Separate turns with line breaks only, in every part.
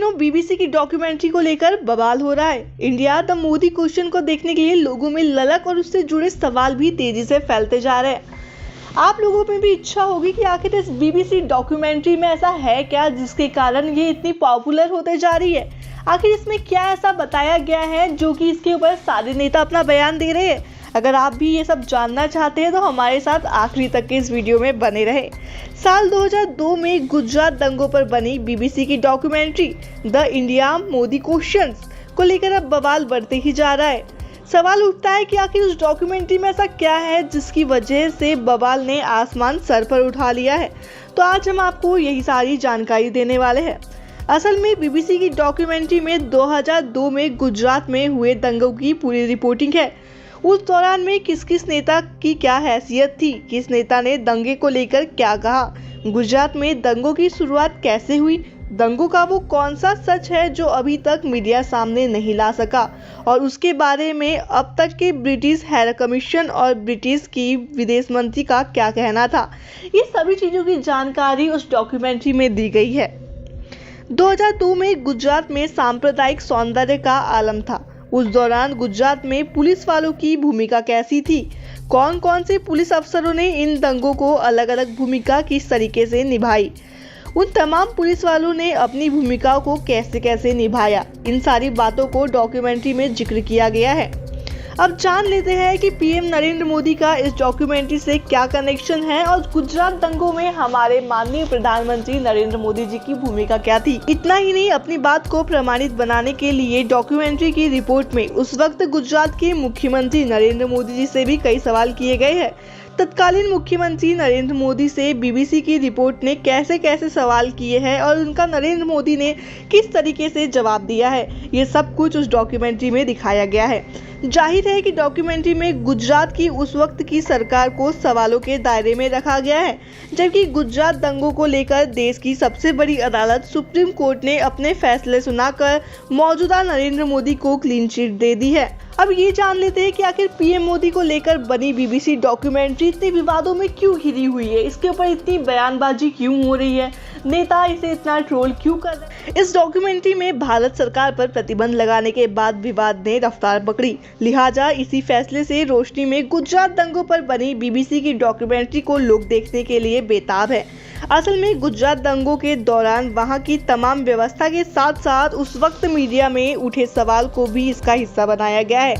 दिनों बीबीसी की डॉक्यूमेंट्री को लेकर बवाल हो रहा है। इंडिया द मोदी क्वेश्चन को देखने के लिए लोगों में ललक और उससे जुड़े सवाल भी तेजी से फैलते जा रहे हैं। आप लोगों में भी इच्छा होगी कि आखिर इस बीबीसी डॉक्यूमेंट्री में ऐसा है क्या जिसके कारण ये इतनी पॉपुलर होते जा रही है। आखिर इसमें क्या ऐसा बताया गया है जो कि इसके ऊपर सारे नेता अपना बयान दे रहे हैं। अगर आप भी ये सब जानना चाहते हैं तो हमारे साथ आखिरी तक के इस वीडियो में बने रहें। साल 2002 में गुजरात दंगों पर बनी बीबीसी की documentary the India Modi questions को लेकर अब बवाल बढ़ते ही जा रहा है। सवाल उठता है कि आखिर उस डॉक्यूमेंट्री में ऐसा क्या है जिसकी वजह से बवाल ने आसमान सर पर उठा लिया है। तो आज हम आपको यही सारी जानकारी देने वाले हैं। असल में बीबीसी की डॉक्यूमेंट्री में 2002 में गुजरात में हुए दंगों की पूरी रिपोर्टिंग है। उस दौरान में किस किस नेता की क्या हैसियत थी, किस नेता ने दंगे को लेकर क्या कहा, गुजरात में दंगों की शुरुआत कैसे हुई, दंगों का वो कौन सा सच है जो अभी तक मीडिया सामने नहीं ला सका, और उसके बारे में अब तक के ब्रिटिश हाई कमीशन और ब्रिटिश की विदेश मंत्री का क्या कहना था। ये सभी चीज़ों की जानकारी उस डॉक्यूमेंट्री में दी गई है। 2002 में गुजरात में सांप्रदायिक सौंदर्य का आलम था। उस दौरान गुजरात में पुलिस वालों की भूमिका कैसी थी, कौन कौन से पुलिस अफसरों ने इन दंगों को अलग अलग भूमिका किस तरीके से निभाई, उन तमाम पुलिस वालों ने अपनी भूमिकाओं को कैसे कैसे निभाया, इन सारी बातों को डॉक्यूमेंट्री में जिक्र किया गया है। अब जान लेते हैं कि पीएम नरेंद्र मोदी का इस डॉक्यूमेंट्री से क्या कनेक्शन है और गुजरात दंगों में हमारे माननीय प्रधानमंत्री नरेंद्र मोदी जी की भूमिका क्या थी। इतना ही नहीं, अपनी बात को प्रमाणित बनाने के लिए डॉक्यूमेंट्री की रिपोर्ट में उस वक्त गुजरात के मुख्यमंत्री नरेंद्र मोदी जी से भी कई सवाल किए गए हैं। तत्कालीन मुख्यमंत्री नरेंद्र मोदी से बीबीसी की रिपोर्ट ने कैसे कैसे सवाल किए हैं और उनका नरेंद्र मोदी ने किस तरीके से जवाब दिया है, ये सब कुछ उस डॉक्यूमेंट्री में दिखाया गया है। जाहिर है कि डॉक्यूमेंट्री में गुजरात की उस वक्त की सरकार को सवालों के दायरे में रखा गया है, जबकि गुजरात दंगों को लेकर देश की सबसे बड़ी अदालत सुप्रीम कोर्ट ने अपने फैसले सुनाकर मौजूदा नरेंद्र मोदी को क्लीन चिट दे दी है। अब ये जान लेते हैं कि आखिर पीएम मोदी को लेकर बनी बीबीसी डॉक्यूमेंट्री इतने विवादों में क्यों घिरी हुई है, इसके ऊपर इतनी बयानबाजी क्यों हो रही है, नेता इसे इतना ट्रोल क्यों कर रहे हैं। इस डॉक्यूमेंट्री में भारत सरकार पर प्रतिबंध लगाने के बाद विवाद ने रफ्तार पकड़ी, लिहाजा इसी फैसले से रोशनी में गुजरात दंगों पर बनी बीबीसी की डॉक्यूमेंट्री को लोग देखने के लिए बेताब है। असल में गुजरात दंगों के दौरान वहां की तमाम व्यवस्था के साथ साथ उस वक्त मीडिया में उठे सवाल को भी इसका हिस्सा बनाया गया है।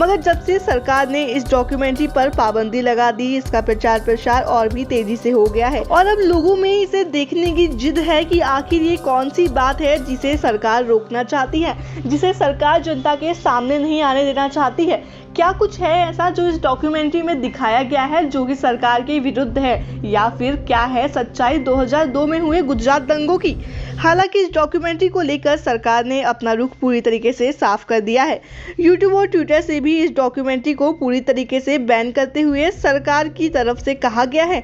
मगर जब से सरकार ने इस डॉक्यूमेंट्री पर पाबंदी लगा दी, इसका प्रचार प्रसार और भी तेजी से हो गया है और अब लोगों में इसे देखने की जिद है कि आखिर ये कौन सी बात है जिसे सरकार रोकना चाहती है, जिसे सरकार जनता के सामने नहीं आने देना चाहती है। क्या कुछ है ऐसा जो इस डॉक्यूमेंट्री में दिखाया गया है जो कि सरकार के विरुद्ध है, या फिर क्या है सच्चाई 2002 में हुए गुजरात दंगों की। हालांकि इस डॉक्यूमेंट्री को लेकर सरकार ने अपना रुख पूरी तरीके से साफ कर दिया है। यूट्यूब और ट्विटर से भी इस डॉक्यूमेंट्री को पूरी तरीके से बैन करते हुए सरकार की तरफ से कहा गया है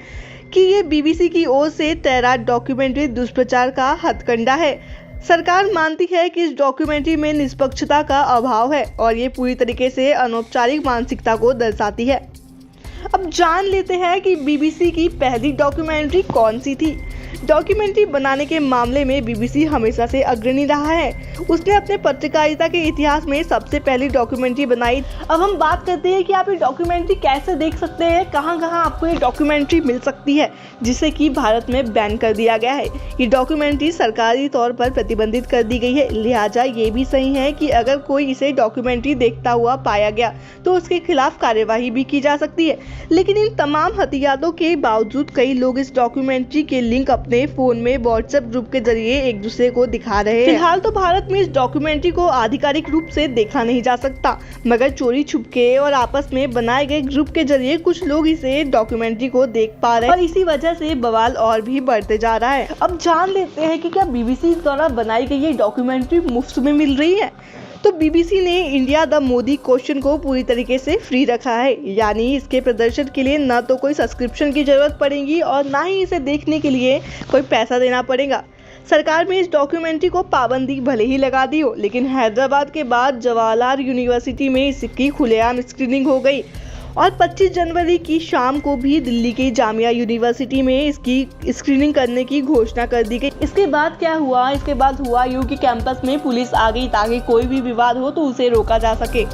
कि ये बीबीसी की ओर से तैयार डॉक्यूमेंट्री दुष्प्रचार का हथकंडा है। सरकार मानती है कि इस डॉक्यूमेंट्री में निष्पक्षता का अभाव है और ये पूरी तरीके से अनौपचारिक मानसिकता को दर्शाती है। अब जान लेते हैं कि बीबीसी की पहली डॉक्यूमेंट्री कौन सी थी। डॉक्यूमेंट्री बनाने के मामले में बीबीसी हमेशा से अग्रणी रहा है। उसने अपने पत्रकारिता के इतिहास में सबसे पहली डॉक्यूमेंट्री बनाई। अब हम बात करते हैं कि आप ये डॉक्यूमेंट्री कैसे देख सकते हैं, कहां कहां आपको ये डॉक्यूमेंट्री मिल सकती है जिसे कि भारत में बैन कर दिया गया है। ये डॉक्यूमेंट्री सरकारी तौर पर प्रतिबंधित कर दी गई है, लिहाजा ये भी सही है कि अगर कोई इसे डॉक्यूमेंट्री देखता हुआ पाया गया तो उसके खिलाफ कार्यवाही भी की जा सकती है। लेकिन इन तमाम हथियारों के बावजूद कई लोग इस डॉक्यूमेंट्री के लिंक अपने फोन में व्हाट्सएप ग्रुप के जरिए एक दूसरे को दिखा रहे हैं। फिलहाल तो भारत में इस डॉक्यूमेंट्री को आधिकारिक रूप से देखा नहीं जा सकता, मगर चोरी छुपके और आपस में बनाए गए ग्रुप के जरिए कुछ लोग इसे डॉक्यूमेंट्री को देख पा रहे हैं और इसी वजह से बवाल और भी बढ़ते जा रहा है। अब जान लेते हैं कि क्या बीबीसी द्वारा बनाई गई ये डॉक्यूमेंट्री मुफ्त में मिल रही है। तो बीबीसी ने इंडिया द मोदी क्वेश्चन को पूरी तरीके से फ्री रखा है, यानी इसके प्रदर्शन के लिए न तो कोई सब्सक्रिप्शन की जरूरत पड़ेगी और ना ही इसे देखने के लिए कोई पैसा देना पड़ेगा। सरकार में इस डॉक्यूमेंट्री को पाबंदी भले ही लगा दी हो, लेकिन हैदराबाद के बाद जवाहरलाल यूनिवर्सिटी में इसकी खुलेआम स्क्रीनिंग हो गई और 25 जनवरी की शाम को भी दिल्ली की जामिया यूनिवर्सिटी में इसकी स्क्रीनिंग करने की घोषणा कर दी गई। इसके बाद क्या हुआ? इसके बाद हुआ यूं कि कैंपस में पुलिस आ गई ताकि कोई भी विवाद हो तो उसे रोका जा सके।